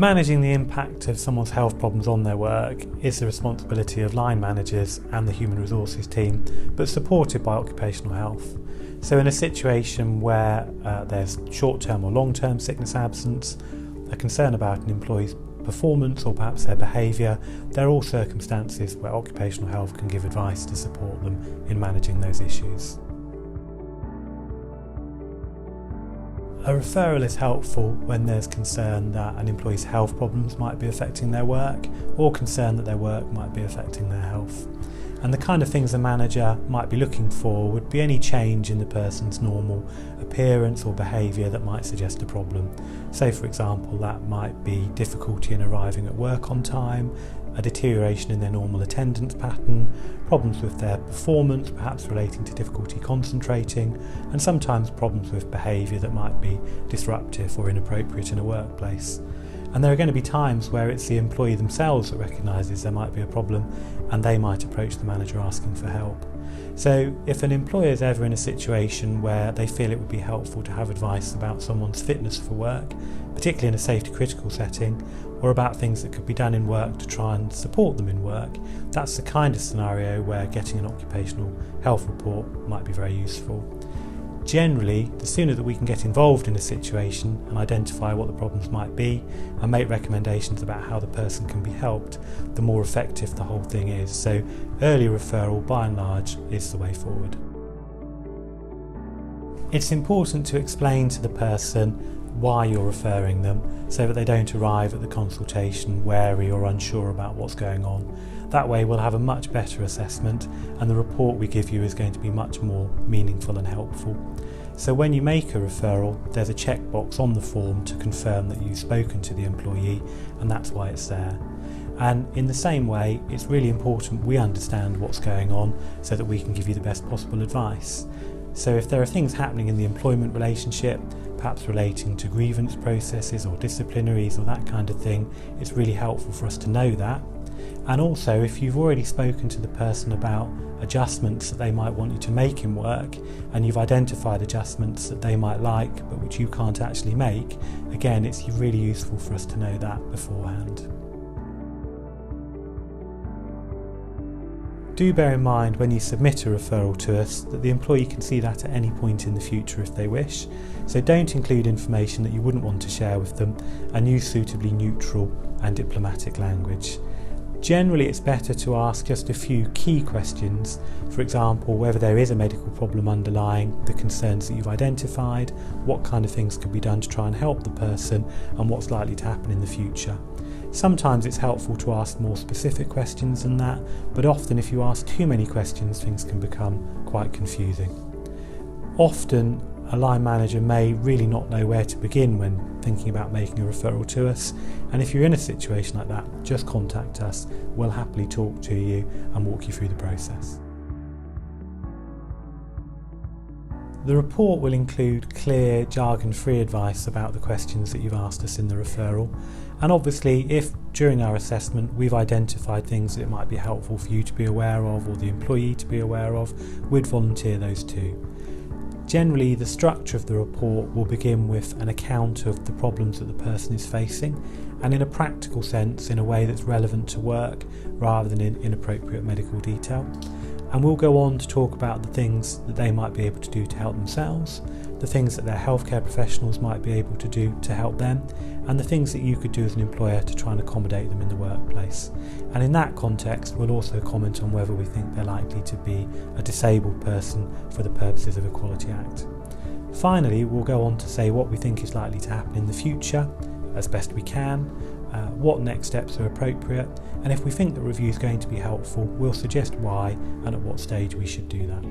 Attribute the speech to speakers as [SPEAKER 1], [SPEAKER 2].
[SPEAKER 1] Managing the impact of someone's health problems on their work is the responsibility of line managers and the human resources team, but supported by occupational health. So in a situation where there's short-term or long-term sickness absence, a concern about an employee's performance or perhaps their behaviour, there are all circumstances where occupational health can give advice to support them in managing those issues. A referral is helpful when there's concern that an employee's health problems might be affecting their work, or concern that their work might be affecting their health. And the kind of things a manager might be looking for would be any change in the person's normal appearance or behaviour that might suggest a problem. So for example, that might be difficulty in arriving at work on time, a deterioration in their normal attendance pattern, problems with their performance, perhaps relating to difficulty concentrating, and sometimes problems with behaviour that might be disruptive or inappropriate in a workplace. And there are going to be times where it's the employee themselves that recognises there might be a problem, and they might approach the manager asking for help. So if an employer is ever in a situation where they feel it would be helpful to have advice about someone's fitness for work, particularly in a safety critical setting, or about things that could be done in work to try and support them in work, that's the kind of scenario where getting an occupational health report might be very useful. Generally, the sooner that we can get involved in a situation and identify what the problems might be and make recommendations about how the person can be helped, the more effective the whole thing is. So early referral, by and large, is the way forward. It's important to explain to the person why you're referring them so that they don't arrive at the consultation wary or unsure about what's going on. That way we'll have a much better assessment and the report we give you is going to be much more meaningful and helpful. So when you make a referral, there's a checkbox on the form to confirm that you've spoken to the employee, and that's why it's there. And in the same way, it's really important we understand what's going on so that we can give you the best possible advice. So if there are things happening in the employment relationship, perhaps relating to grievance processes or disciplinaries or that kind of thing, it's really helpful for us to know that. And also, if you've already spoken to the person about adjustments that they might want you to make in work, and you've identified adjustments that they might like but which you can't actually make, again, it's really useful for us to know that beforehand. Do bear in mind when you submit a referral to us that the employee can see that at any point in the future if they wish, so don't include information that you wouldn't want to share with them, and use suitably neutral and diplomatic language. Generally, it's better to ask just a few key questions, for example, whether there is a medical problem underlying the concerns that you've identified, what kind of things could be done to try and help the person, and what's likely to happen in the future. Sometimes it's helpful to ask more specific questions than that, but often if you ask too many questions, things can become quite confusing. Often, a line manager may really not know where to begin when thinking about making a referral to us, and if you're in a situation like that, just contact us. We'll happily talk to you and walk you through the process. The report will include clear, jargon-free advice about the questions that you've asked us in the referral, and obviously if during our assessment we've identified things that it might be helpful for you to be aware of or the employee to be aware of, we'd volunteer those too. Generally, the structure of the report will begin with an account of the problems that the person is facing, and in a practical sense in a way that's relevant to work rather than in inappropriate medical detail. And we'll go on to talk about the things that they might be able to do to help themselves, the things that their healthcare professionals might be able to do to help them, and the things that you could do as an employer to try and accommodate them in the workplace. And in that context, we'll also comment on whether we think they're likely to be a disabled person for the purposes of Equality Act. Finally, we'll go on to say what we think is likely to happen in the future, as best we can, what next steps are appropriate, and if we think the review is going to be helpful, we'll suggest why and at what stage we should do that.